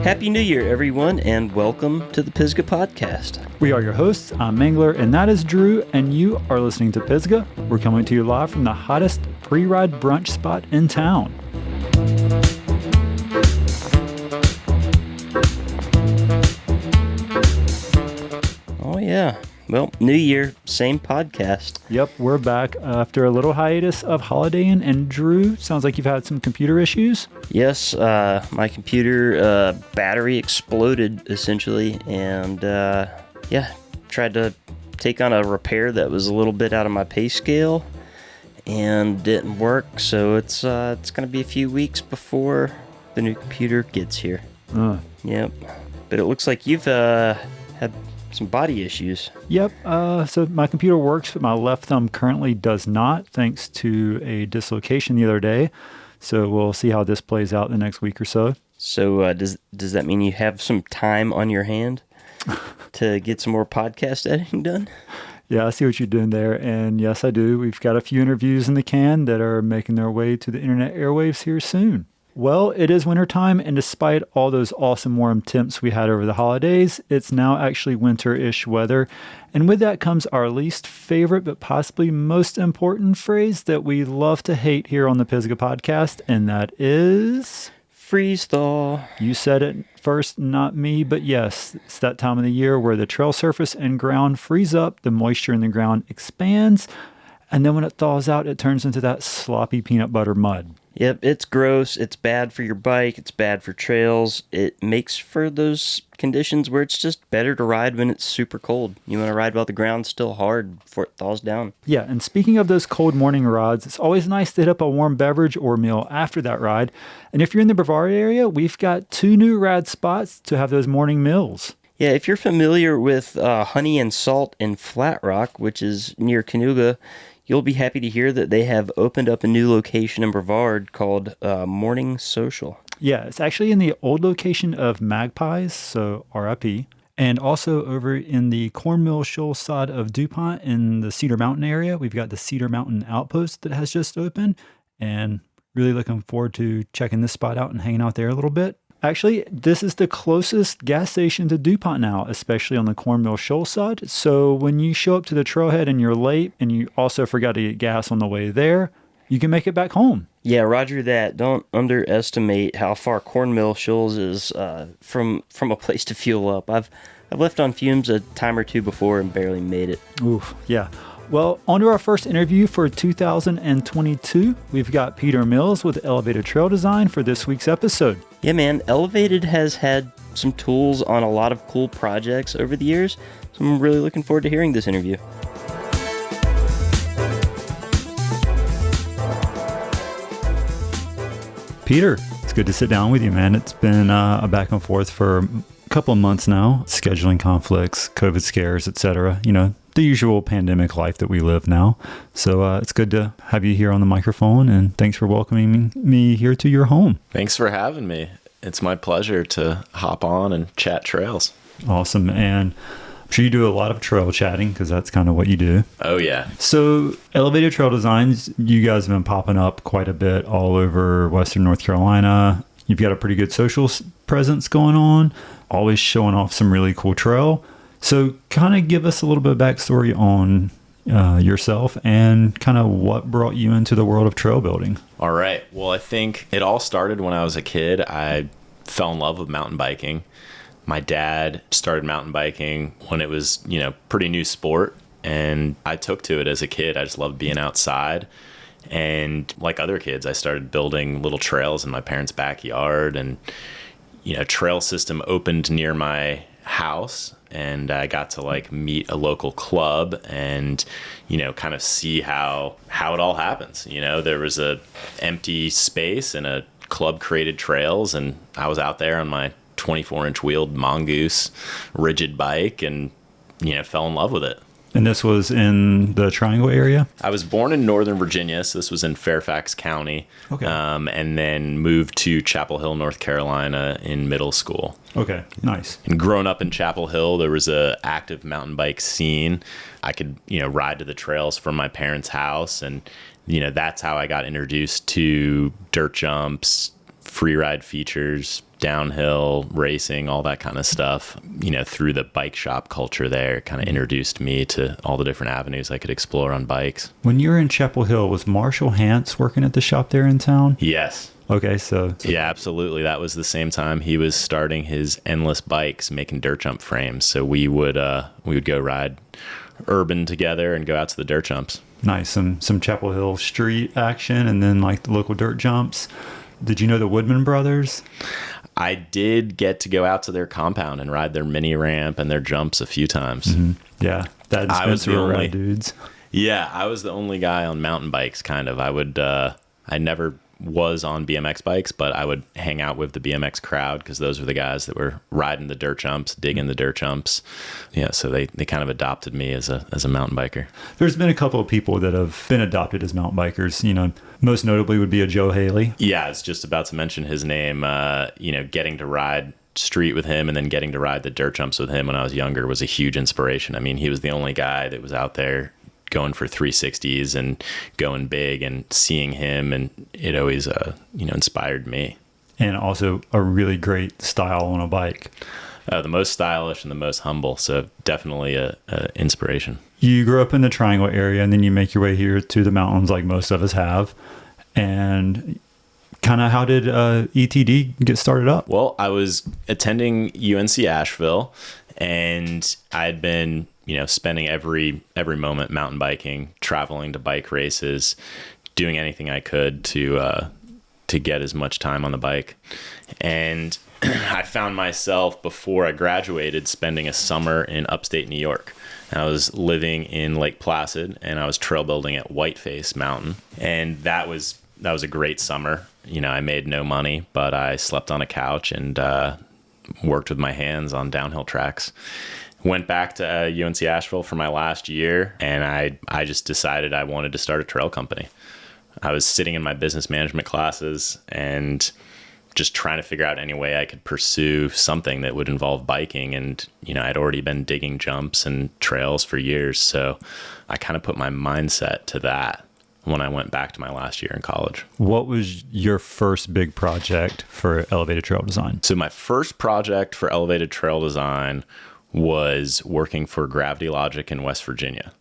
Happy New Year, everyone, and welcome to the Pisgah Podcast. We are your hosts. I'm Mangler, and that is Drew, and you are listening to Pisgah. We're coming to you live from the hottest pre-ride brunch spot in town. Oh, yeah. Well, New Year, same podcast. Yep, we're back after a little hiatus of holidaying, and Drew, sounds like you've had some computer issues. Yes, my computer battery exploded, essentially, and tried to take on a repair that was a little bit out of my pay scale and didn't work, so it's going to be a few weeks before the new computer gets here. Yep, but it looks like you've had some body issues. Yep, so my computer works, but my left thumb currently does not, thanks to a dislocation the other day. So we'll see how this plays out the next week or so. So does that mean you have some time on your hand to get some more podcast editing done? Yeah, I see what you're doing there. And yes, I do. We've got a few interviews in the can that are making their way to the internet airwaves here soon. Well, it is wintertime, and despite all those awesome warm temps we had over the holidays, it's now actually winter-ish weather. And with that comes our least favorite, but possibly most important phrase that we love to hate here on the Pisgah Podcast, and that is... freeze thaw. You said it first, not me, but yes, it's that time of the year where the trail surface and ground freeze up, the moisture in the ground expands, and then when it thaws out, it turns into that sloppy peanut butter mud. Yep, it's gross. It's bad for your bike. It's bad for trails. It makes for those conditions where it's just better to ride when it's super cold. You want to ride while the ground's still hard before it thaws down. Yeah, and speaking of those cold morning rides, it's always nice to hit up a warm beverage or meal after that ride. And if you're in the Brevard area, we've got 2 new rad spots to have those morning meals. Yeah, if you're familiar with Honey and Salt in Flat Rock, which is near Cayuga, you'll be happy to hear that they have opened up a new location in Brevard called Morning Social. Yeah, it's actually in the old location of Magpies, so RIP. And also over in the Cornmeal Shoal side of DuPont in the Cedar Mountain area, we've got the Cedar Mountain Outpost that has just opened. And really looking forward to checking this spot out and hanging out there a little bit. Actually, this is the closest gas station to DuPont now, especially on the Cornmeal Shoal side. So when you show up to the trailhead and you're late and you also forgot to get gas on the way there, you can make it back home. Yeah, roger that. Don't underestimate how far Cornmeal Shoals is from a place to fuel up. I've left on fumes a time or two before and barely made it. Oof, yeah. Well, on to our first interview for 2022. We've got Peter Mills with Elevated Trail Design for this week's episode. Yeah, man, Elevated has had some tools on a lot of cool projects over the years, so I'm really looking forward to hearing this interview. Peter, it's good to sit down with you, man. It's been a back and forth for a couple of months now. Scheduling conflicts, COVID scares, etc. You know, the usual pandemic life that we live now. So it's good to have you here on the microphone, and thanks for welcoming me here to your home. Thanks for having me. It's my pleasure to hop on and chat trails. Awesome. And I'm sure you do a lot of trail chatting because that's kind of what you do. Oh, yeah. So Elevated Trail Designs, you guys have been popping up quite a bit all over Western North Carolina. You've got a pretty good social presence going on, always showing off some really cool trail. So kind of give us a little bit of backstory on yourself and kind of what brought you into the world of trail building. All right. Well, I think it all started when I was a kid. I fell in love with mountain biking. My dad started mountain biking when it was, pretty new sport. And I took to it as a kid. I just loved being outside. And like other kids, I started building little trails in my parents' backyard. And, trail system opened near my house. And I got to meet a local club and, kind of see how it all happens. There was a empty space and a club created trails, and I was out there on my 24-inch wheeled Mongoose rigid bike and, fell in love with it. And this was in the Triangle area? I was born in Northern Virginia, so this was in Fairfax County. Okay. And then moved to Chapel Hill, North Carolina in middle school. Okay, nice. And growing up in Chapel Hill, there was a active mountain bike scene. I could, ride to the trails from my parents' house. And, that's how I got introduced to dirt jumps, free ride features, downhill racing, all that kind of stuff. Through the bike shop culture there, kind of introduced me to all the different avenues I could explore on bikes. When you were in Chapel Hill, was Marshall Hance working at the shop there in town? Yes. Okay, so... Yeah, absolutely. That was the same time he was starting his Endless Bikes, making dirt jump frames. So we would go ride urban together and go out to the dirt jumps. Nice. Some Chapel Hill street action and then like the local dirt jumps. Did you know the Woodman brothers? I did get to go out to their compound and ride their mini ramp and their jumps a few times. Mm-hmm. Yeah, Dad and Spencer were rad dudes. Yeah, I was the only guy on mountain bikes, kind of. I never was on BMX bikes, but I would hang out with the BMX crowd because those were the guys that were riding the dirt jumps, digging the dirt jumps. Yeah, so they kind of adopted me as a mountain biker. There's been a couple of people that have been adopted as mountain bikers. Most notably would be a Joe Haley. Yeah, I was just about to mention his name. Getting to ride street with him and then getting to ride the dirt jumps with him when I was younger was a huge inspiration. I mean, he was the only guy that was out there going for 360s and going big, and seeing him, and it always inspired me. And also a really great style on a bike. The most stylish and the most humble, so definitely a inspiration. You grew up in the Triangle area and then you make your way here to the mountains like most of us have. And kind of how did ETD get started up? Well, I was attending UNC Asheville, and I'd been spending every moment mountain biking, traveling to bike races, doing anything I could to get as much time on the bike. And I found myself, before I graduated, spending a summer in upstate New York. And I was living in Lake Placid, and I was trail building at Whiteface Mountain. And that was a great summer. I made no money, but I slept on a couch and worked with my hands on downhill tracks. Went back to UNC Asheville for my last year, and I just decided I wanted to start a trail company. I was sitting in my business management classes and just trying to figure out any way I could pursue something that would involve biking. And, I'd already been digging jumps and trails for years. So I kind of put my mindset to that when I went back to my last year in college. What was your first big project for Elevated Trail Design? So my first project for Elevated Trail Design was working for Gravity Logic in West Virginia.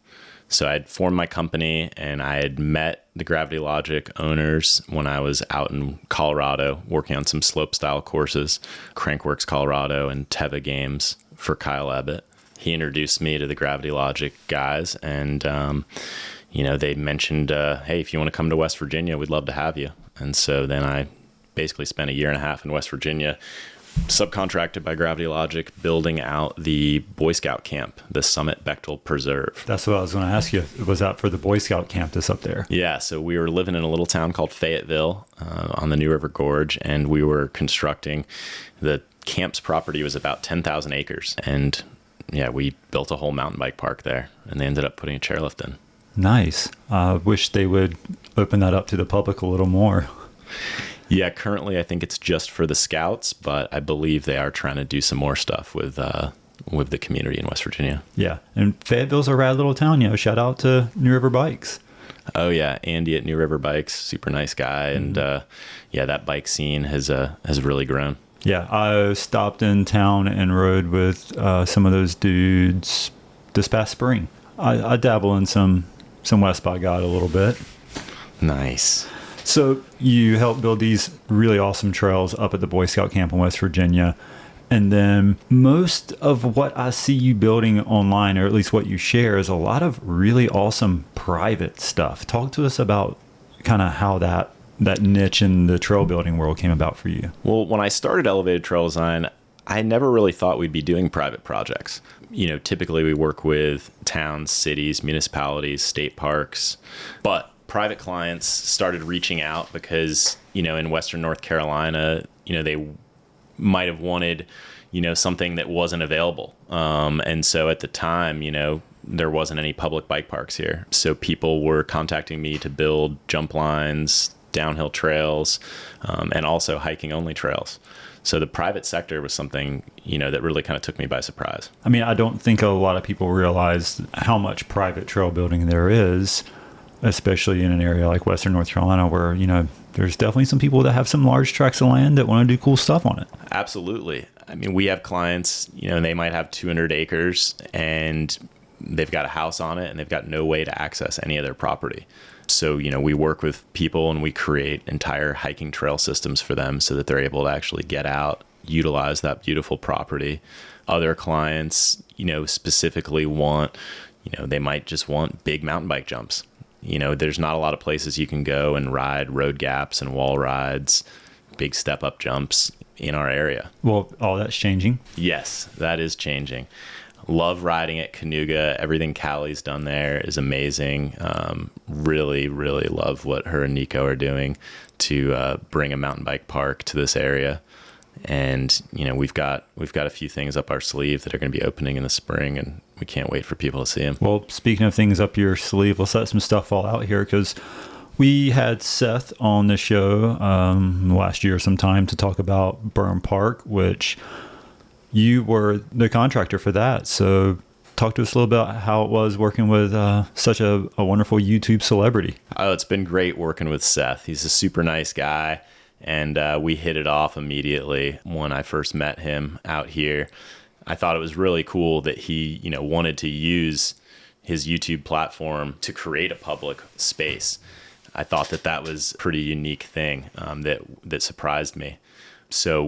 So I'd formed my company, and I had met the Gravity Logic owners when I was out in Colorado working on some slopestyle courses, Crankworks Colorado and Teva Games for Kyle Ebbett. He introduced me to the Gravity Logic guys, and they mentioned, hey, if you want to come to West Virginia, we'd love to have you. And so then I basically spent a year and a half in West Virginia, subcontracted by Gravity Logic, building out the Boy Scout camp, the Summit Bechtel Preserve. That's what I was going to ask you. Was that for the Boy Scout camp that's up there? Yeah, so we were living in a little town called Fayetteville on the New River Gorge, and we were constructing. The camp's property was about 10,000 acres, and yeah, we built a whole mountain bike park there, and they ended up putting a chairlift in. Nice. I wish they would open that up to the public a little more. Yeah, currently I think it's just for the scouts, but I believe they are trying to do some more stuff with the community in West Virginia. Yeah, and Fayetteville's a rad little town. Shout out to New River Bikes. Oh yeah, Andy at New River Bikes, super nice guy, and that bike scene has really grown. Yeah, I stopped in town and rode with some of those dudes this past spring. I dabble in some West by God a little bit. Nice. So you helped build these really awesome trails up at the Boy Scout camp in West Virginia. And then most of what I see you building online, or at least what you share, is a lot of really awesome private stuff. Talk to us about kind of how that niche in the trail building world came about for you. Well, when I started Elevated Trail Design, I never really thought we'd be doing private projects. Typically we work with towns, cities, municipalities, state parks, but private clients started reaching out because, in Western North Carolina, they might have wanted, something that wasn't available. And so at the time, there wasn't any public bike parks here. So people were contacting me to build jump lines, downhill trails, and also hiking only trails. So the private sector was something, that really kind of took me by surprise. I mean, I don't think a lot of people realize how much private trail building there is. especially in an area like Western North Carolina where, there's definitely some people that have some large tracts of land that want to do cool stuff on it. Absolutely. I mean, we have clients, they might have 200 acres and they've got a house on it and they've got no way to access any of their property. So, we work with people and we create entire hiking trail systems for them so that they're able to actually get out, utilize that beautiful property. Other clients, specifically want, they might just want big mountain bike jumps. There's not a lot of places you can go and ride road gaps and wall rides, big step up jumps in our area. Well, all that's changing. Yes, that is changing. Love riding at Cayuga. Everything Callie's done there is amazing. Really, really love what her and Nico are doing to bring a mountain bike park to this area. And, we've got a few things up our sleeve that are going to be opening in the spring, and we can't wait for people to see them. Well, speaking of things up your sleeve, let's let some stuff fall out here because we had Seth on the show last year sometime to talk about Burn Park, which you were the contractor for that. So talk to us a little bit about how it was working with such a wonderful YouTube celebrity. Oh, it's been great working with Seth. He's a super nice guy. And we hit it off immediately when I first met him out here. I thought it was really cool that he, wanted to use his YouTube platform to create a public space. I thought that was a pretty unique thing that surprised me. So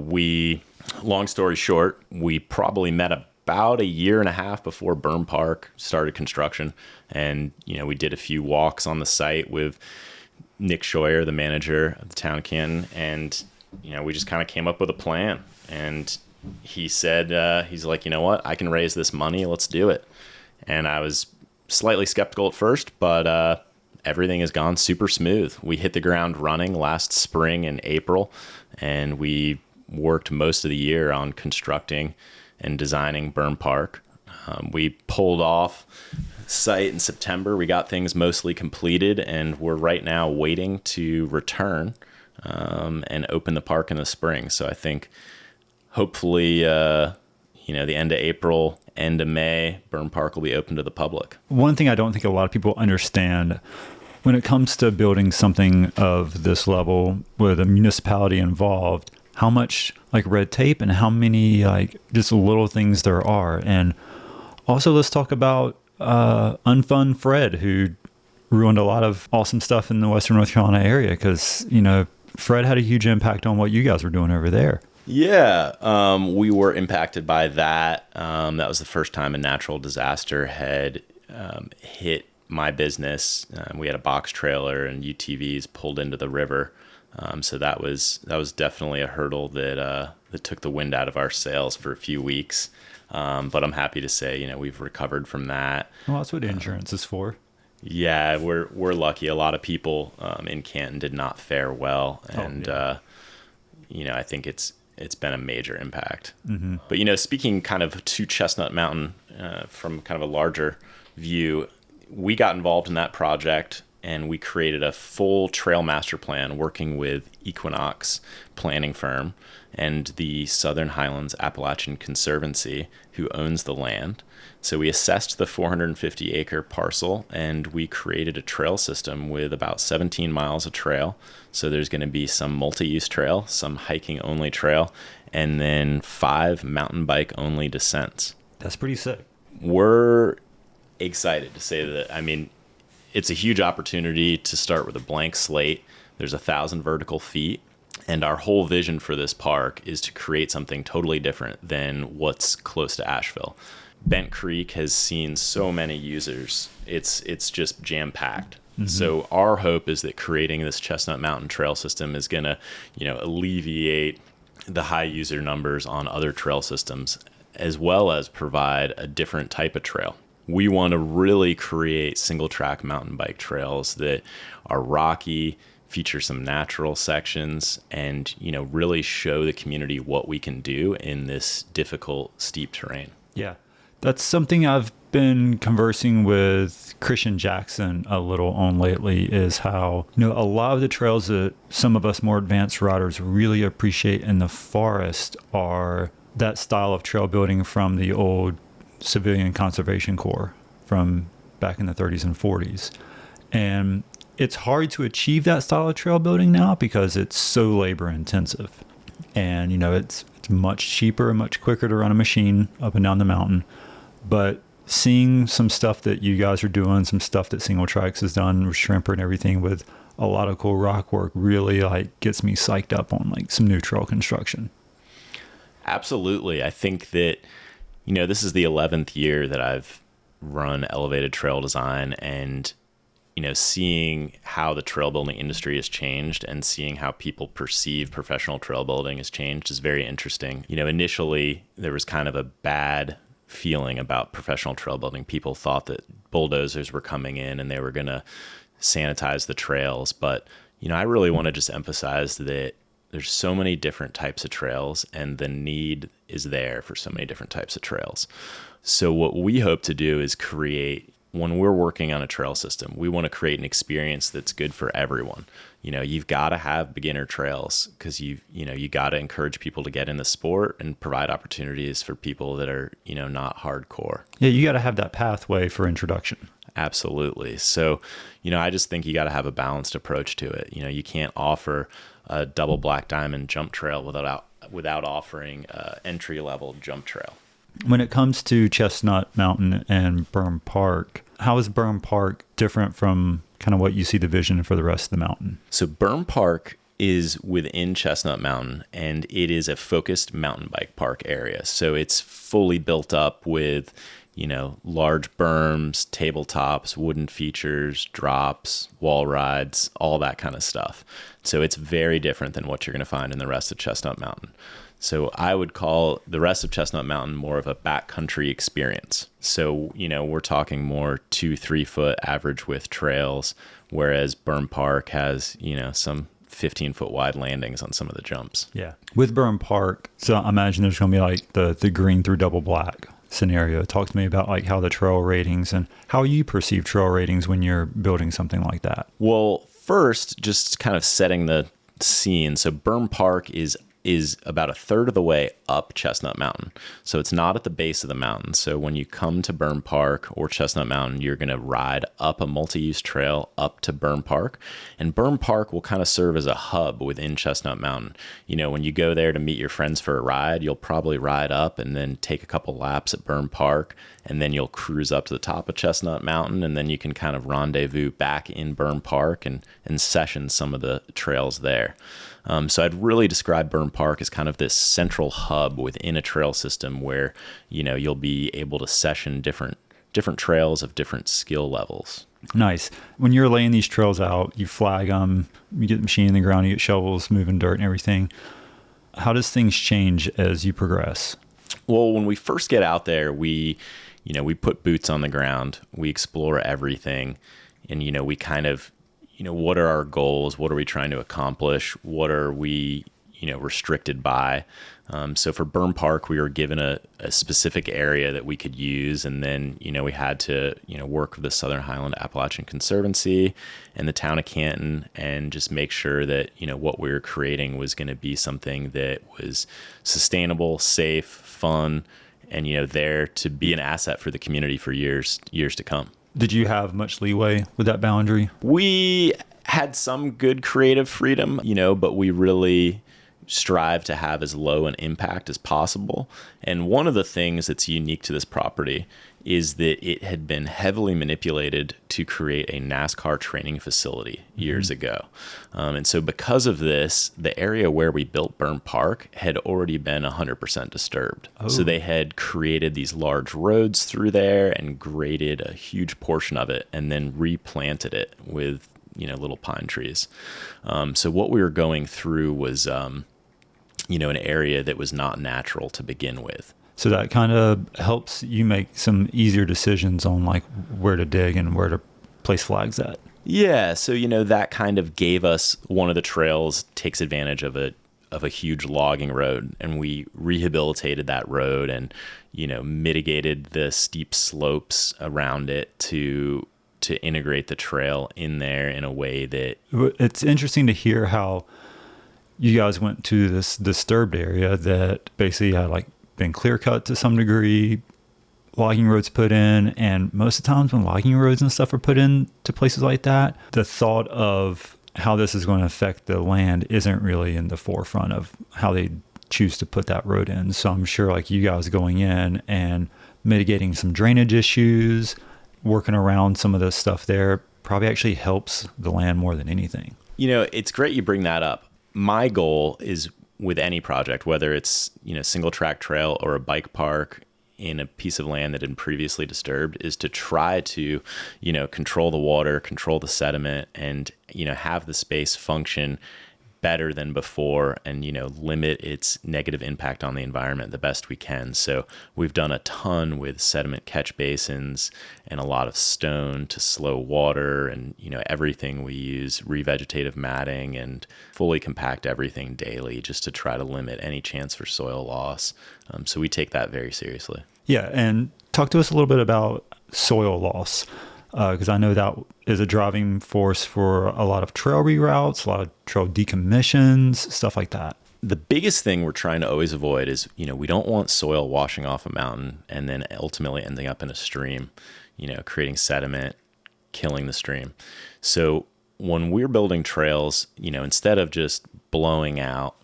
long story short, we probably met about a year and a half before Burn Park started construction. And, we did a few walks on the site with Nick Scheuer, the manager of the town of Canton, and we just kind of came up with a plan. And he said, he's like, you know what, I can raise this money, let's do it. And I was slightly skeptical at first, but everything has gone super smooth. We hit the ground running last spring in April, and we worked most of the year on constructing and designing Burn Park. We pulled off site in September. We got things mostly completed, and we're right now waiting to return and open the park in the spring. So I think hopefully, the end of April, end of May, Burn Park will be open to the public. One thing I don't think a lot of people understand when it comes to building something of this level with a municipality involved, how much red tape and how many just little things there are. And also let's talk about Unfun Fred, who ruined a lot of awesome stuff in the Western North Carolina area because, Fred had a huge impact on what you guys were doing over there. Yeah, we were impacted by that. That was the first time a natural disaster had hit my business. We had a box trailer and UTVs pulled into the river. So that was definitely a hurdle that took the wind out of our sails for a few weeks. But I'm happy to say, we've recovered from that. Well, that's what insurance is for. Yeah, we're lucky. A lot of people in Canton did not fare well, and I think it's been a major impact. Mm-hmm. But speaking kind of to Chestnut Mountain from kind of a larger view, we got involved in that project. And we created a full trail master plan working with Equinox planning firm and the Southern Highlands Appalachian Conservancy, who owns the land. So we assessed the 450-acre parcel, and we created a trail system with about 17 miles of trail. So there's going to be some multi-use trail, some hiking-only trail, and then 5 mountain bike-only descents. That's pretty sick. We're excited to say that. It's a huge opportunity to start with a blank slate. There's 1,000 vertical feet. And our whole vision for this park is to create something totally different than what's close to Asheville. Bent Creek has seen so many users. It's just jam-packed. Mm-hmm. So our hope is that creating this Chestnut Mountain trail system is going to, alleviate the high user numbers on other trail systems, as well as provide a different type of trail. We want to really create single track mountain bike trails that are rocky, feature some natural sections, and, really show the community what we can do in this difficult, steep terrain. Yeah. That's something I've been conversing with Christian Jackson a little on lately is how, a lot of the trails that some of us more advanced riders really appreciate in the forest are that style of trail building from the old Civilian Conservation Corps from back in the 30s and 40s. And it's hard to achieve that style of trail building now because it's so labor intensive. And, it's much cheaper and much quicker to run a machine up and down the mountain. But seeing some stuff that you guys are doing, some stuff that Single Tracks has done with Shrimper and everything with a lot of cool rock work really gets me psyched up on some new trail construction. Absolutely. I think that, this is the 11th year that I've run elevated trail design, and, seeing how the trail building industry has changed and seeing how people perceive professional trail building has changed is very interesting. Initially there was kind of a bad feeling about professional trail building. People thought that bulldozers were coming in and they were going to sanitize the trails. But, I really want to just emphasize that there's so many different types of trails, and the need is there for so many different types of trails. So what we hope to do is when we're working on a trail system, we want to create an experience that's good for everyone. You've got to have beginner trails because you got to encourage people to get in the sport and provide opportunities for people that are, not hardcore. Yeah, you got to have that pathway for introduction. Absolutely. So, I just think you got to have a balanced approach to it. You can't offer a double black diamond jump trail without offering entry level jump trail. When it comes to Chestnut Mountain and Burn Park, how is Burn Park different from kind of what you see the vision for the rest of the mountain? So Burn Park is within Chestnut Mountain, and it is a focused mountain bike park area. So it's fully built up with, large berms, tabletops, wooden features, drops, wall rides, all that kind of stuff. So it's very different than what you're going to find in the rest of Chestnut Mountain. So I would call the rest of Chestnut Mountain more of a backcountry experience. So, we're talking more 2-3 foot average width trails, whereas Burn Park has, some 15 foot wide landings on some of the jumps. Yeah. With Burn Park, so I imagine there's going to be the green through double black scenario. Talk to me about how the trail ratings and how you perceive trail ratings when you're building something like that. Well, first, just kind of setting the scene. So Burn Park is about a third of the way up Chestnut Mountain. So it's not at the base of the mountain. So when you come to Burn Park or Chestnut Mountain, you're going to ride up a multi-use trail up to Burn Park. And Burn Park will kind of serve as a hub within Chestnut Mountain. When you go there to meet your friends for a ride, you'll probably ride up and then take a couple laps at Burn Park. And then you'll cruise up to the top of Chestnut Mountain, and then you can kind of rendezvous back in Burn Park and session some of the trails there. So I'd really describe Burn Park as kind of this central hub within a trail system where, you'll be able to session different trails of different skill levels. Nice. When you're laying these trails out, you flag them, you get the machine in the ground, you get shovels, moving dirt and everything. How does things change as you progress? Well, when we first get out there, we put boots on the ground, we explore everything, and, we kind of, what are our goals? What are we trying to accomplish? What are we, restricted by? So for Burn Park, we were given a specific area that we could use. And then, we had to, work with the Southern Highland Appalachian Conservancy and the town of Canton and just make sure that, what we were creating was going to be something that was sustainable, safe, fun, and, there to be an asset for the community for years to come. Did you have much leeway with that boundary? We had some good creative freedom, but we really strive to have as low an impact as possible. And one of the things that's unique to this property is that it had been heavily manipulated to create a NASCAR training facility years ago. And so because of this, the area where we built Burn Park had already been 100% disturbed. Oh. So they had created these large roads through there and graded a huge portion of it and then replanted it with, little pine trees. So what we were going through was, an area that was not natural to begin with. So that kind of helps you make some easier decisions on where to dig and where to place flags at. Yeah. So, that kind of gave us one of the trails takes advantage of a huge logging road, and we rehabilitated that road and, mitigated the steep slopes around it to integrate the trail in there in a way that... It's interesting to hear how you guys went to this disturbed area that basically had been clear cut to some degree, logging roads put in. And most of the times when logging roads and stuff are put in to places like that, the thought of how this is going to affect the land isn't really in the forefront of how they choose to put that road in. So I'm sure like you guys going in and mitigating some drainage issues, working around some of the stuff there probably actually helps the land more than anything. It's great you bring that up. My goal is with any project, whether it's, single track trail or a bike park in a piece of land that had been previously disturbed, is to try to, control the water, control the sediment, and, have the space function better than before and, limit its negative impact on the environment the best we can. So we've done a ton with sediment catch basins and a lot of stone to slow water and, everything. We use revegetative matting and fully compact everything daily just to try to limit any chance for soil loss. So we take that very seriously. Yeah. And talk to us a little bit about soil loss. Because I know that is a driving force for a lot of trail reroutes, a lot of trail decommissions, stuff like that. The biggest thing we're trying to always avoid is, we don't want soil washing off a mountain and then ultimately ending up in a stream, creating sediment, killing the stream. So when we're building trails, instead of just blowing out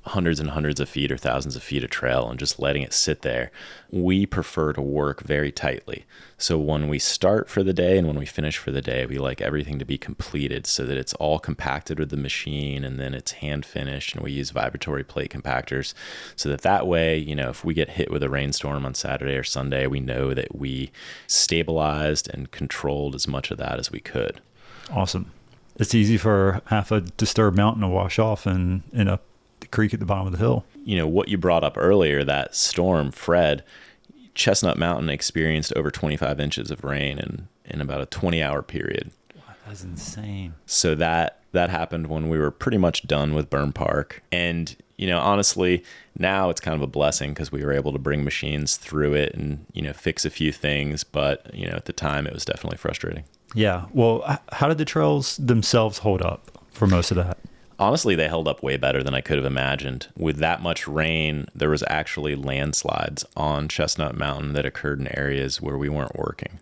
hundreds and hundreds of feet or thousands of feet of trail and just letting it sit there, we prefer to work very tightly. So when we start for the day and when we finish for the day, we like everything to be completed so that it's all compacted with the machine and then it's hand finished, and we use vibratory plate compactors so that way, if we get hit with a rainstorm on Saturday or Sunday, we know that we stabilized and controlled as much of that as we could. Awesome. It's easy for half a disturbed mountain to wash off and end up the creek at the bottom of the hill. What you brought up earlier, that storm, Fred, Chestnut Mountain experienced over 25 inches of rain in about a 20-hour period. Wow, that's insane. So that happened when we were pretty much done with Burn Park. And, honestly, now it's kind of a blessing because we were able to bring machines through it and, fix a few things. But, at the time, it was definitely frustrating. Yeah. Well, how did the trails themselves hold up for most of that? Honestly, they held up way better than I could have imagined. With that much rain, there was actually landslides on Chestnut Mountain that occurred in areas where we weren't working.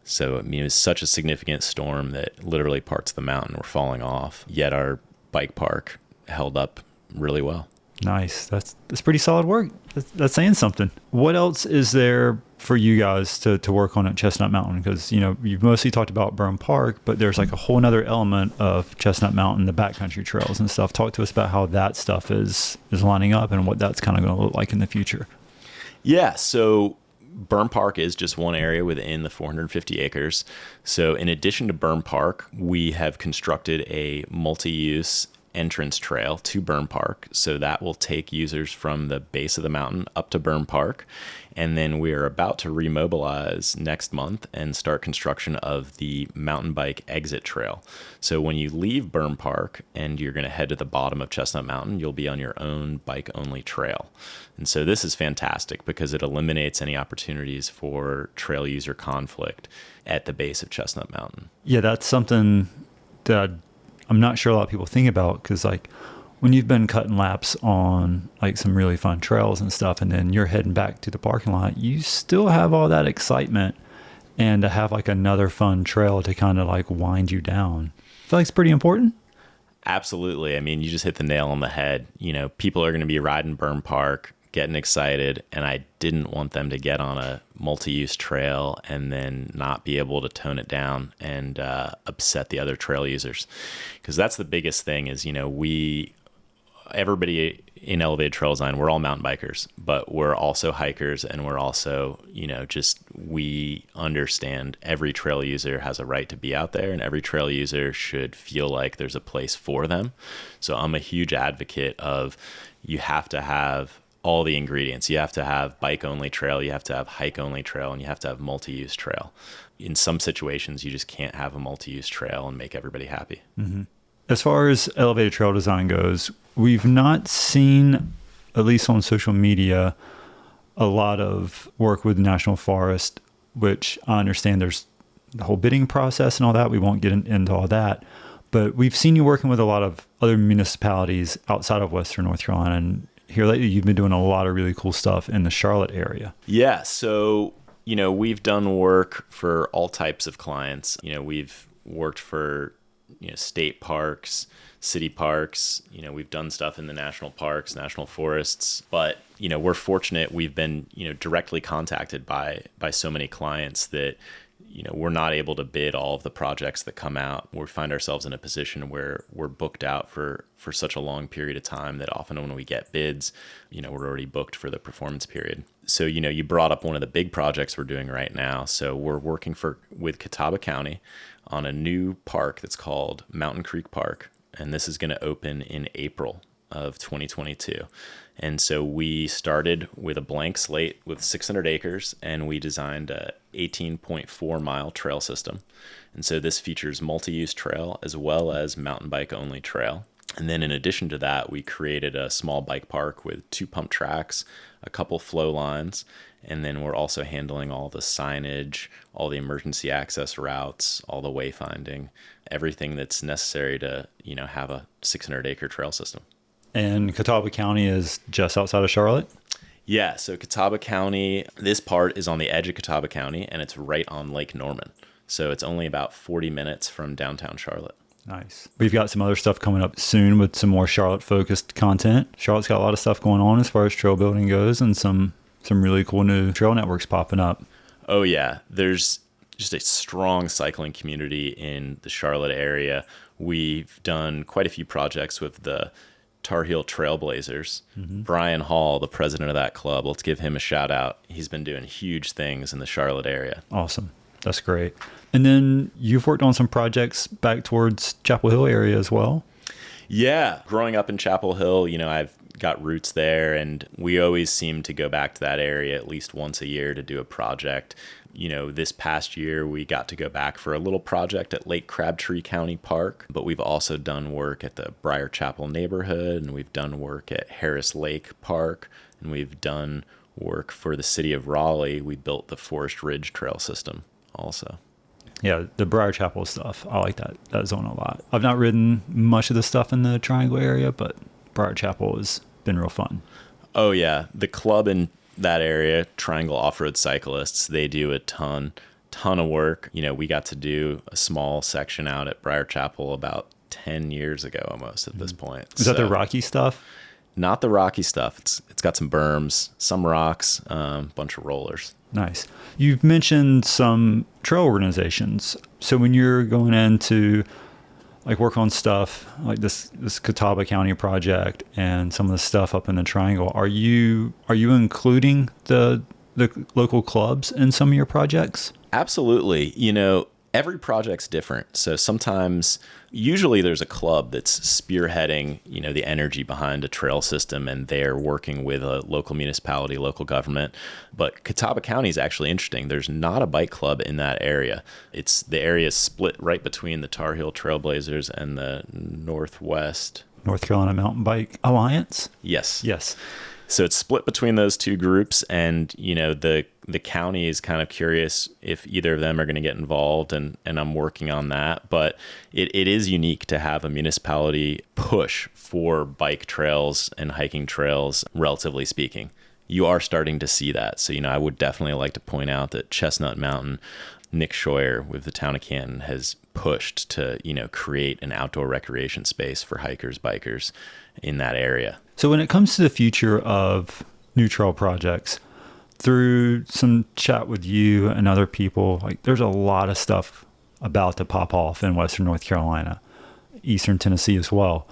So, it was such a significant storm that literally parts of the mountain were falling off, yet our bike park held up really well. Nice. That's pretty solid work. That's saying something. What else is there for you guys to work on at Chestnut Mountain? Because, you've mostly talked about Burn Park, but there's like a whole nother element of Chestnut Mountain, the backcountry trails and stuff. Talk to us about how that stuff is lining up and what that's kind of going to look like in the future. Yeah. So Burn Park is just one area within the 450 acres. So in addition to Burn Park, we have constructed a multi-use entrance trail to Burn Park. So that will take users from the base of the mountain up to Burn Park. And then we're about to remobilize next month and start construction of the mountain bike exit trail. So when you leave Burn Park and you're going to head to the bottom of Chestnut Mountain, you'll be on your own bike only trail. And so this is fantastic because it eliminates any opportunities for trail user conflict at the base of Chestnut Mountain. Yeah, that's something that I'm not sure a lot of people think about, because like when you've been cutting laps on like some really fun trails and stuff, and then you're heading back to the parking lot, you still have all that excitement, and to have like another fun trail to kind of like wind you down, I feel like it's pretty important. Absolutely. I mean, you just hit the nail on the head. People are going to be riding Burn Park, getting excited, and I didn't want them to get on a multi-use trail and then not be able to tone it down and upset the other trail users. Because that's the biggest thing is, everybody in elevated trail design, we're all mountain bikers, but we're also hikers, and we're also, we understand every trail user has a right to be out there, and every trail user should feel like there's a place for them. So I'm a huge advocate of, you have to have all the ingredients. You have to have bike only trail, you have to have hike only trail, and you have to have multi-use trail. In some situations, you just can't have a multi-use trail and make everybody happy. Mm-hmm. As far as elevated trail design goes, we've not seen, at least on social media, a lot of work with National Forest, which I understand there's the whole bidding process and all that. We won't get into all that. But we've seen you working with a lot of other municipalities outside of Western North Carolina. And here lately, you've been doing a lot of really cool stuff in the Charlotte area. Yeah. So, We've done work for all types of clients. We've worked for, state parks, city parks. We've done stuff in the national parks, national forests. But, we're fortunate we've been, directly contacted by so many clients that, we're not able to bid all of the projects that come out. We find ourselves in a position where we're booked out for such a long period of time that often when we get bids, we're already booked for the performance period. So, you brought up one of the big projects we're doing right now. So we're working with Catawba County on a new park that's called Mountain Creek Park. And this is going to open in April of 2022. And so we started with a blank slate with 600 acres, and we designed a 18.4 mile trail system. And so this features multi-use trail as well as mountain bike only trail. And then in addition to that, we created a small bike park with 2 pump tracks, a couple flow lines, and then we're also handling all the signage, all the emergency access routes, all the wayfinding, everything that's necessary to, have a 600 acre trail system. And Catawba County is just outside of Charlotte? Yeah, so Catawba County, this part is on the edge of Catawba County, and it's right on Lake Norman. So it's only about 40 minutes from downtown Charlotte. Nice. We've got some other stuff coming up soon with some more Charlotte-focused content. Charlotte's got a lot of stuff going on as far as trail building goes, and some really cool new trail networks popping up. Oh, yeah. There's just a strong cycling community in the Charlotte area. We've done quite a few projects with the Tar Heel Trailblazers. Mm-hmm. Brian Hall, the president of that club, let's give him a shout out. He's been doing huge things in the Charlotte area. Awesome. That's great. And then you've worked on some projects back towards Chapel Hill area as well? Yeah. Growing up in Chapel Hill, I've got roots there, and we always seem to go back to that area at least once a year to do a project. This past year, we got to go back for a little project at Lake Crabtree County Park, but we've also done work at the Briar Chapel neighborhood, and we've done work at Harris Lake Park, and we've done work for the city of Raleigh. We built the Forest Ridge Trail system also. Yeah, the Briar Chapel stuff, I like that zone a lot. I've not ridden much of the stuff in the Triangle area, but Briar Chapel has been real fun. Oh, yeah. The club in that area, Triangle Off-Road Cyclists, they do a ton of work. We got to do a small section out at Briar Chapel about 10 years ago almost at this point. Is that the rocky stuff? Not the rocky stuff. It's got some berms, some rocks, bunch of rollers. Nice. You've mentioned some trail organizations. So when you're going into work on stuff like this Catawba County project and some of the stuff up in the Triangle, are you including the local clubs in some of your projects? Absolutely. Every project's different. So usually there's a club that's spearheading, the energy behind a trail system, and they're working with a local municipality, local government. But Catawba County is actually interesting. There's not a bike club in that area. The area is split right between the Tar Heel Trailblazers and the North Carolina Mountain Bike Alliance? Yes. So it's split between those two groups, and the county is kind of curious if either of them are going to get involved, and I'm working on that. But it is unique to have a municipality push for bike trails and hiking trails, relatively speaking. You are starting to see that. So, I would definitely like to point out that Chestnut Mountain, Nick Scheuer with the town of Canton has pushed to, create an outdoor recreation space for hikers, bikers in that area. So when it comes to the future of new trail projects, through some chat with you and other people, there's a lot of stuff about to pop off in Western North Carolina, Eastern Tennessee as well.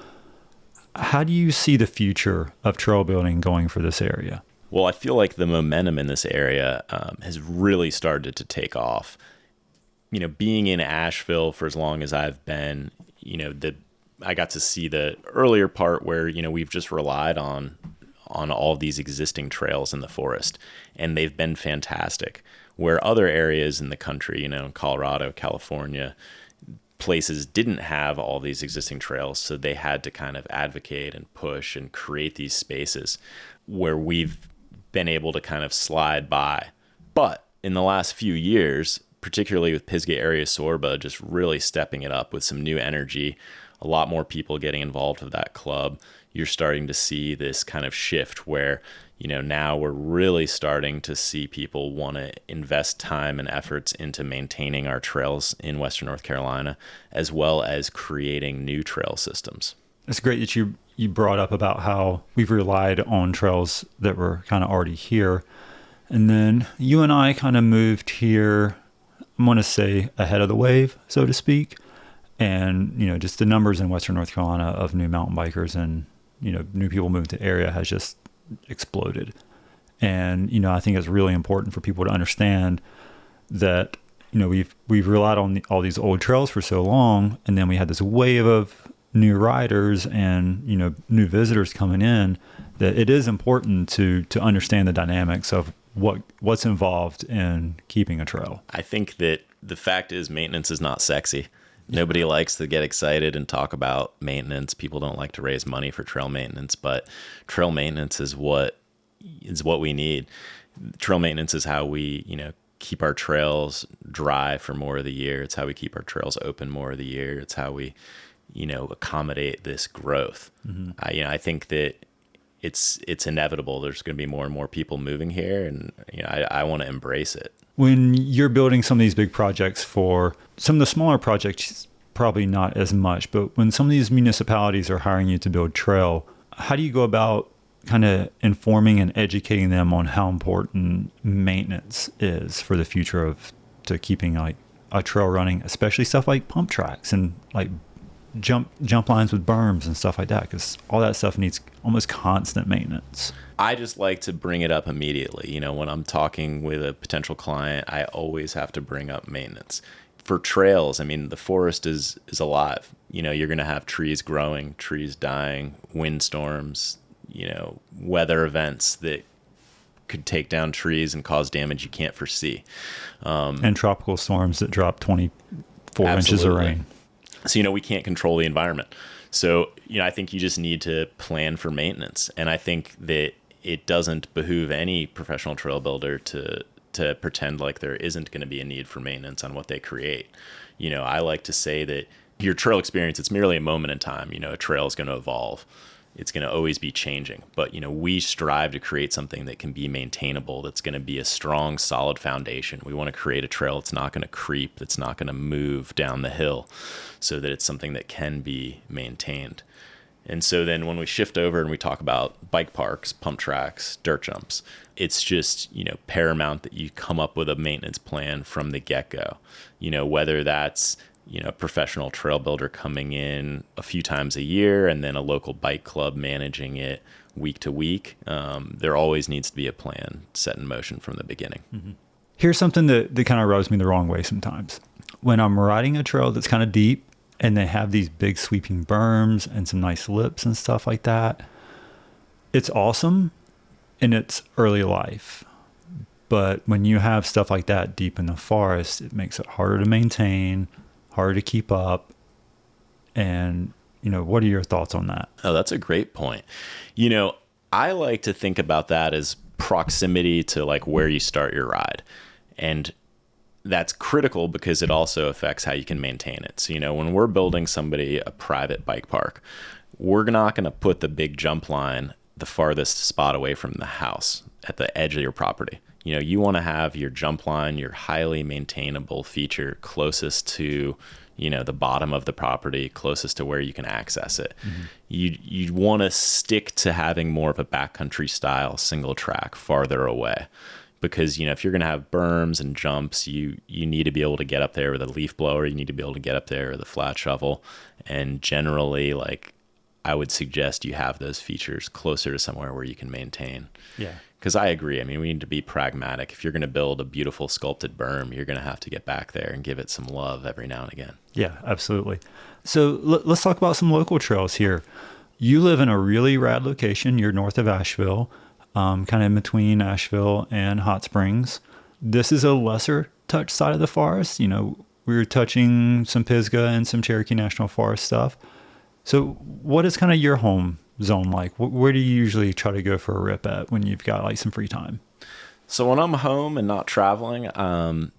How do you see the future of trail building going for this area? Well, I feel like the momentum in this area has really started to take off. Being in Asheville for as long as I've been, I got to see the earlier part where, we've just relied on all of these existing trails in the forest, and they've been fantastic. Where other areas in the country, Colorado, California, places didn't have all these existing trails, so they had to kind of advocate and push and create these spaces where we've been able to kind of slide by. But in the last few years, particularly with Pisgah area Sorba, just really stepping it up with some new energy. a lot more people getting involved with that club. You're starting to see this kind of shift where, now we're really starting to see people want to invest time and efforts into maintaining our trails in Western North Carolina, as well as creating new trail systems. It's great that you brought up about how we've relied on trails that were kind of already here. And then you and I kind of moved here, I'm going to say ahead of the wave, so to speak. And, just the numbers in Western North Carolina of new mountain bikers and, new people moving to the area has just exploded. And, I think it's really important for people to understand that, we've relied on all these old trails for so long. And then we had this wave of new riders and, new visitors coming in, that it is important to understand the dynamics of what's involved in keeping a trail. I think that the fact is maintenance is not sexy. Nobody likes to get excited and talk about maintenance. People don't like to raise money for trail maintenance, but trail maintenance is what we need. Trail maintenance is how we, keep our trails dry for more of the year. It's how we keep our trails open more of the year. It's how we, accommodate this growth. Mm-hmm. I think that it's inevitable. There's going to be more and more people moving here, and I want to embrace it. When you're building some of these big projects, for some of the smaller projects, probably not as much, but when some of these municipalities are hiring you to build trail, how do you go about kind of informing and educating them on how important maintenance is for the future to keeping like a trail running, especially stuff like pump tracks and like jump lines with berms and stuff like that, because all that stuff needs almost constant maintenance. I just like to bring it up immediately. When I'm talking with a potential client, I always have to bring up maintenance. For trails, the forest is alive. You're going to have trees growing, trees dying, windstorms, weather events that could take down trees and cause damage you can't foresee. And tropical storms that drop 24 inches of rain. So, we can't control the environment. So, I think you just need to plan for maintenance. And I think that it doesn't behoove any professional trail builder to pretend like there isn't going to be a need for maintenance on what they create. I like to say that your trail experience, it's merely a moment in time. A trail is going to evolve. It's going to always be changing. But, we strive to create something that can be maintainable, that's going to be a strong, solid foundation. We want to create a trail that's not going to creep, that's not going to move down the hill, so that it's something that can be maintained. And so then when we shift over and we talk about bike parks, pump tracks, dirt jumps, it's just, paramount that you come up with a maintenance plan from the get-go. Whether that's, a professional trail builder coming in a few times a year and then a local bike club managing it week to week, there always needs to be a plan set in motion from the beginning. Mm-hmm. Here's something that kind of rubs me the wrong way sometimes. When I'm riding a trail that's kind of deep and they have these big sweeping berms and some nice lips and stuff like that, it's awesome in its early life. But when you have stuff like that deep in the forest, it makes it harder to maintain, harder to keep up. And, what are your thoughts on that? Oh, that's a great point. I like to think about that as proximity to like where you start your ride. And that's critical because it also affects how you can maintain it. So, when we're building somebody a private bike park, we're not going to put the big jump line the farthest spot away from the house at the edge of your property. You want to have your jump line, your highly maintainable feature closest to, the bottom of the property, closest to where you can access it. Mm-hmm. You want to stick to having more of a backcountry style single track farther away. Because, if you're going to have berms and jumps, you need to be able to get up there with a leaf blower. You need to be able to get up there with a flat shovel. And generally, I would suggest you have those features closer to somewhere where you can maintain. Yeah. Because I agree. We need to be pragmatic. If you're going to build a beautiful sculpted berm, you're going to have to get back there and give it some love every now and again. Yeah, absolutely. So let's talk about some local trails here. You live in a really rad location. You're north of Asheville. Kind of in between Asheville and Hot Springs. This is a lesser touch side of the forest. We're touching some Pisgah and some Cherokee National Forest stuff. So what is kind of your home zone like? Where do you usually try to go for a rip at when you've got some free time? So when I'm home and not traveling, I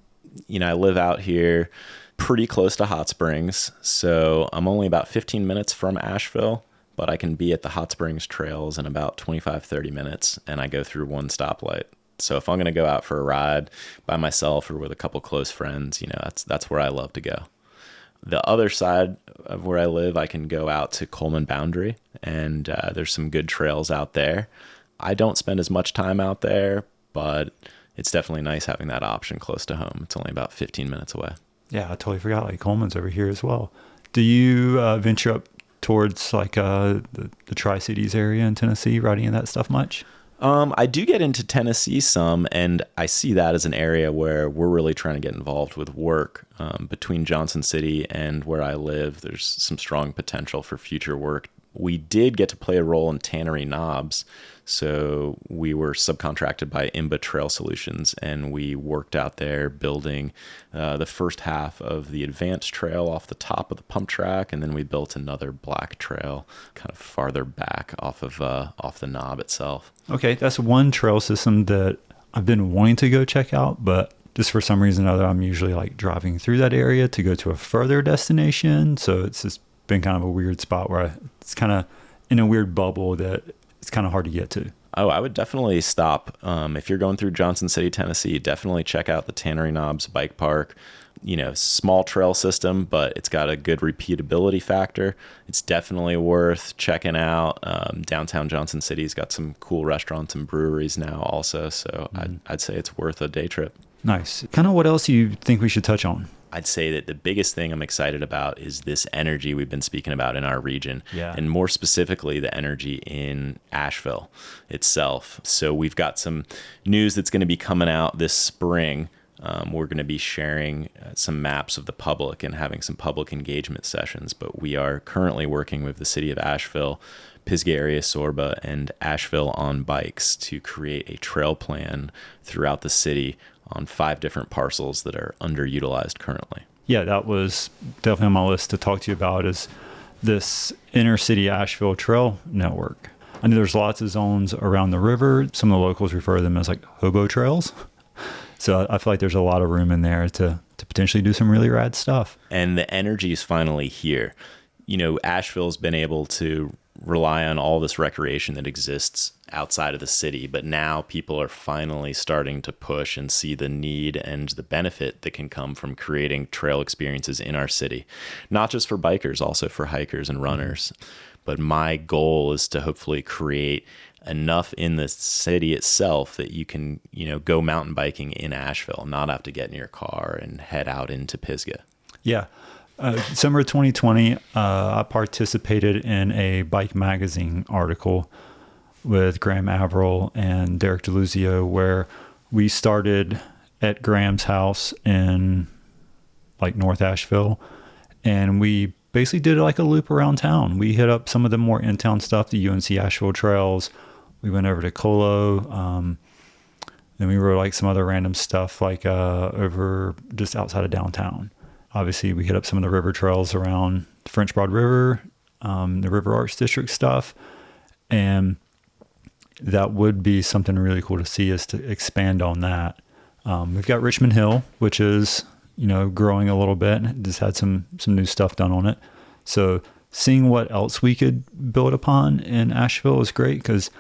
live out here pretty close to Hot Springs. So I'm only about 15 minutes from Asheville, but I can be at the Hot Springs trails in about 25, 30 minutes, and I go through one stoplight. So if I'm going to go out for a ride by myself or with a couple close friends, that's where I love to go. The other side of where I live, I can go out to Coleman Boundary, and there's some good trails out there. I don't spend as much time out there, but it's definitely nice having that option close to home. It's only about 15 minutes away. Yeah, I totally forgot. Like Coleman's over here as well. Do you venture up towards like the Tri-Cities area in Tennessee, riding in that stuff much? I do get into Tennessee some, and I see that as an area where we're really trying to get involved with work. Between Johnson City and where I live, there's some strong potential for future work. We did get to play a role in Tannery Knobs. So we were subcontracted by IMBA Trail Solutions, and we worked out there building the first half of the advanced trail off the top of the pump track, and then we built another black trail kind of farther back off the knob itself. Okay, that's one trail system that I've been wanting to go check out, but just for some reason or other, I'm usually like driving through that area to go to a further destination. So it's just been kind of a weird spot where it's kind of in a weird bubble that it's kind of hard to get to. Oh, I would definitely stop. If you're going through Johnson City, Tennessee, definitely check out the Tannery Knobs Bike Park. Small trail system, but it's got a good repeatability factor. It's definitely worth checking out. Downtown Johnson City's got some cool restaurants and breweries now also. So I'd say it's worth a day trip. Nice. Kind of what else do you think we should touch on? I'd say that the biggest thing I'm excited about is this energy we've been speaking about in our region, and more specifically, the energy in Asheville itself. So we've got some news that's going to be coming out this spring. We're going to be sharing some maps of the public and having some public engagement sessions, but we are currently working with the city of Asheville, Pisgah area Sorba, and Asheville on Bikes to create a trail plan throughout the city on 5 different parcels that are underutilized currently. Yeah, that was definitely on my list to talk to you about, is this inner city Asheville trail network. I know there's lots of zones around the river. Some of the locals refer to them as like hobo trails. So I feel like there's a lot of room in there to potentially do some really rad stuff. And the energy is finally here. Asheville's been able to rely on all this recreation that exists outside of the city, but now people are finally starting to push and see the need and the benefit that can come from creating trail experiences in our city, not just for bikers, also for hikers and runners. But my goal is to hopefully create enough in the city itself that you can, go mountain biking in Asheville, not have to get in your car and head out into Pisgah. Yeah. Summer 2020, I participated in a bike magazine article with Graham Averill and Derek DeLuzio, where we started at Graham's house in like North Asheville, and we basically did like a loop around town. We hit up some of the more in-town stuff, the UNC Asheville trails. We went over to Colo. Then we rode like some other random stuff like over just outside of downtown. Obviously, we hit up some of the river trails around the French Broad River, the River Arts District stuff. And that would be something really cool to see, is to expand on that. We've got Richmond Hill, which is, growing a little bit. Just had some new stuff done on it. So seeing what else we could build upon in Asheville is great, because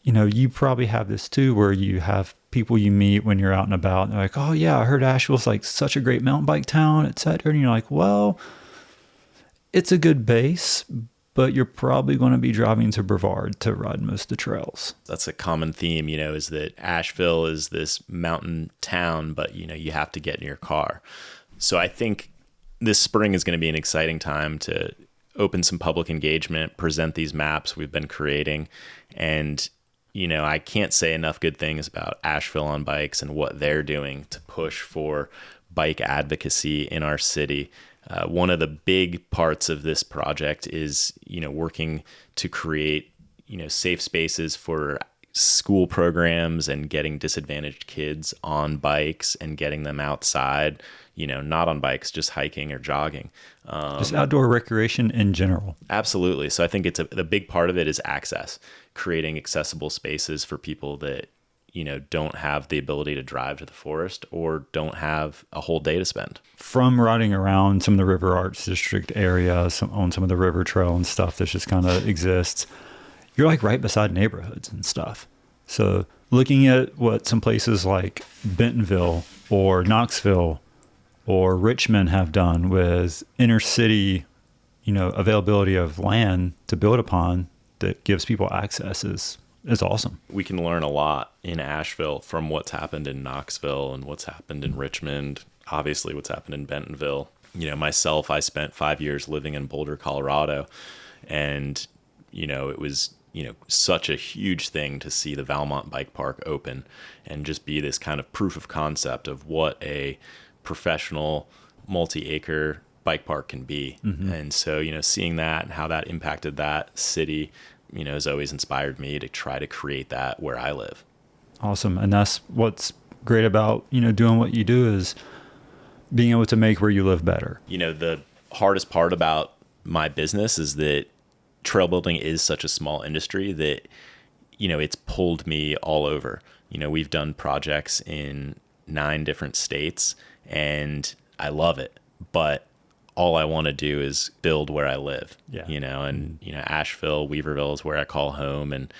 you probably have this too, where you have people you meet when you're out and about. And they're like, oh yeah, I heard Asheville's like such a great mountain bike town, etc. And you're like, well, it's a good base, but you're probably going to be driving to Brevard to ride most of the trails. That's a common theme, is that Asheville is this mountain town, but you have to get in your car. So I think this spring is going to be an exciting time to open some public engagement, present these maps we've been creating. And, I can't say enough good things about Asheville on Bikes and what they're doing to push for bike advocacy in our city. One of the big parts of this project is, working to create, safe spaces for school programs and getting disadvantaged kids on bikes and getting them outside, not on bikes, just hiking or jogging. Just outdoor recreation in general. Absolutely. So I think the big part of it is access, creating accessible spaces for people that, don't have the ability to drive to the forest or don't have a whole day to spend. From riding around some of the River Arts District area, on some of the river trail and stuff that just kind of exists, you're like right beside neighborhoods and stuff. So looking at what some places like Bentonville or Knoxville or Richmond have done with inner city, availability of land to build upon that gives people access is awesome. We can learn a lot in Asheville from what's happened in Knoxville and what's happened in Richmond, obviously what's happened in Bentonville. Myself, I spent 5 years living in Boulder, Colorado, and, it was, such a huge thing to see the Valmont Bike Park open and just be this kind of proof of concept of what a professional multi-acre bike park can be. Mm-hmm. And so, seeing that and how that impacted that city, has always inspired me to try to create that where I live. Awesome. And that's what's great about, doing what you do is being able to make where you live better. The hardest part about my business is that trail building is such a small industry that, it's pulled me all over. We've done projects in 9 different states and I love it, but all I want to do is build where I live, Asheville, Weaverville is where I call home. And,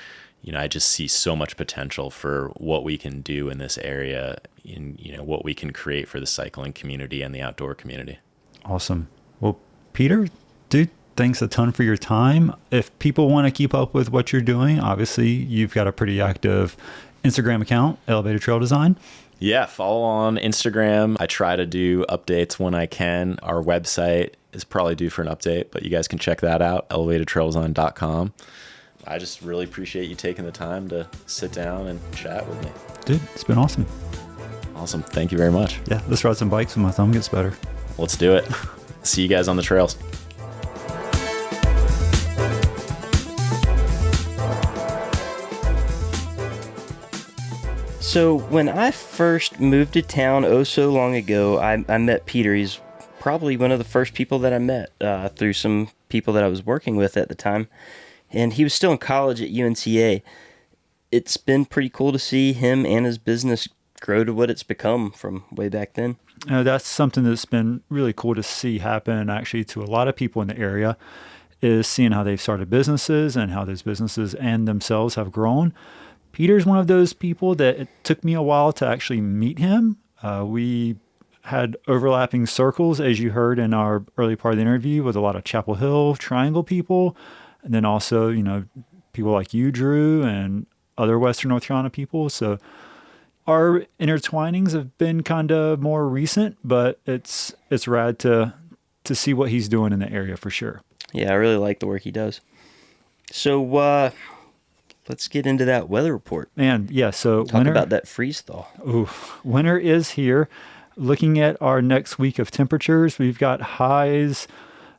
I just see so much potential for what we can do in this area and, what we can create for the cycling community and the outdoor community. Awesome. Well, Peter, dude, thanks a ton for your time. If people want to keep up with what you're doing, obviously you've got a pretty active Instagram account, Elevated Trail Design. Yeah, follow on Instagram. I try to do updates when I can. Our website is probably due for an update, but you guys can check that out, elevatedtraildesign.com. I just really appreciate you taking the time to sit down and chat with me. Dude, it's been awesome. Awesome. Thank you very much. Yeah, let's ride some bikes when my thumb gets better. Let's do it. See you guys on the trails. So when I first moved to town so long ago, I met Peter. He's probably one of the first people that I met through some people that I was working with at the time. And he was still in college at UNCA. It's been pretty cool to see him and his business grow to what it's become from way back then. That's something that's been really cool to see happen actually to a lot of people in the area, is seeing how they've started businesses and how those businesses and themselves have grown. Peter's one of those people that it took me a while to actually meet him. We had overlapping circles, as you heard in our early part of the interview, with a lot of Chapel Hill Triangle people. And then also, people like you, Drew, and other Western North Carolina people. So our intertwinings have been kind of more recent, but it's rad to see what he's doing in the area for sure. Yeah, I really like the work he does. So, let's get into that weather report. And yeah, so talk about that freeze thaw. Ooh, winter is here. Looking at our next week of temperatures, we've got highs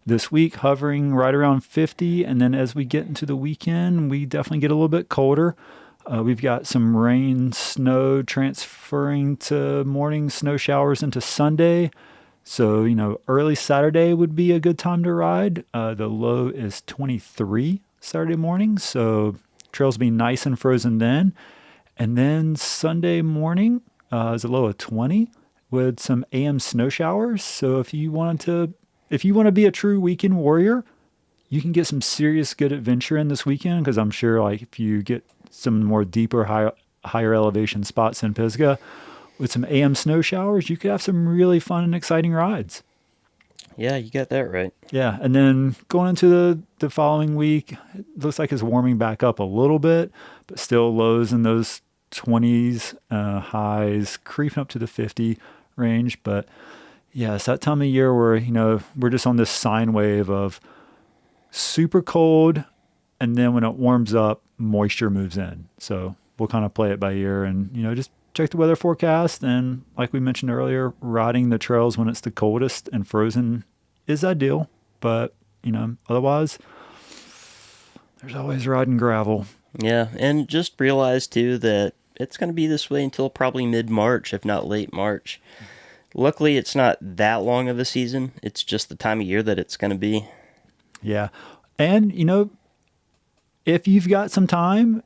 this week hovering right around 50. And then as we get into the weekend, we definitely get a little bit colder. We've got some rain, snow transferring to morning snow showers into Sunday. So, early Saturday would be a good time to ride. The low is 23 Saturday morning. So trails be nice and frozen then. And then Sunday morning is a low of 20 with some AM snow showers. So if you want to be a true weekend warrior, you can get some serious good adventure in this weekend, because I'm sure if you get some more deeper, higher elevation spots in Pisgah with some AM snow showers, you could have some really fun and exciting rides. Yeah, you got that right. Yeah, and then going into the following week, it looks like it's warming back up a little bit, but still lows in those 20s, highs creeping up to the 50 range. But yeah, it's that time of year where, we're just on this sine wave of super cold, and then when it warms up, moisture moves in. So we'll kind of play it by ear and, just check the weather forecast. And like we mentioned earlier, riding the trails when it's the coldest and frozen is ideal. But, otherwise, there's always riding gravel. Yeah, and just realize, too, that it's going to be this way until probably mid-March, if not late March. Luckily, it's not that long of a season. It's just the time of year that it's going to be. Yeah. And, if you've got some time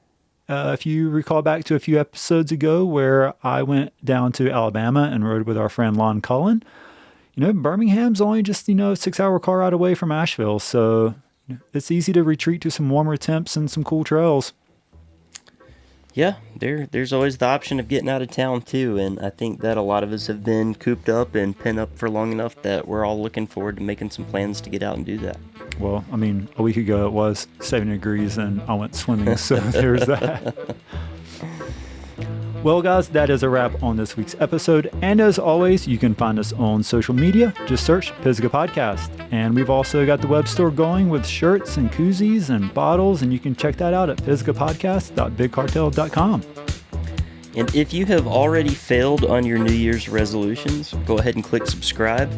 If you recall back to a few episodes ago where I went down to Alabama and rode with our friend Lon Cullen, Birmingham's only just, a 6-hour car ride away from Asheville. So it's easy to retreat to some warmer temps and some cool trails. Yeah, there's always the option of getting out of town too, and I think that a lot of us have been cooped up and pent up for long enough that we're all looking forward to making some plans to get out and do that. Well, a week ago it was 70 degrees and I went swimming, so there's that. Well, guys, that is a wrap on this week's episode. And as always, you can find us on social media. Just search Pisgah Podcast. And we've also got the web store going with shirts and koozies and bottles, and you can check that out at pisgahpodcast.bigcartel.com. And if you have already failed on your New Year's resolutions, go ahead and click subscribe,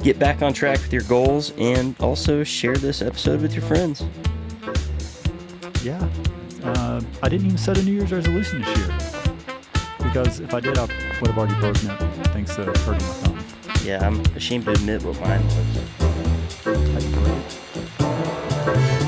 get back on track with your goals, and also share this episode with your friends. Yeah. I didn't even set a New Year's resolution this year. Because if I did, I would have already broken it thanks to hurting my thumb. Yeah, I'm ashamed to admit what mine was. I can break it.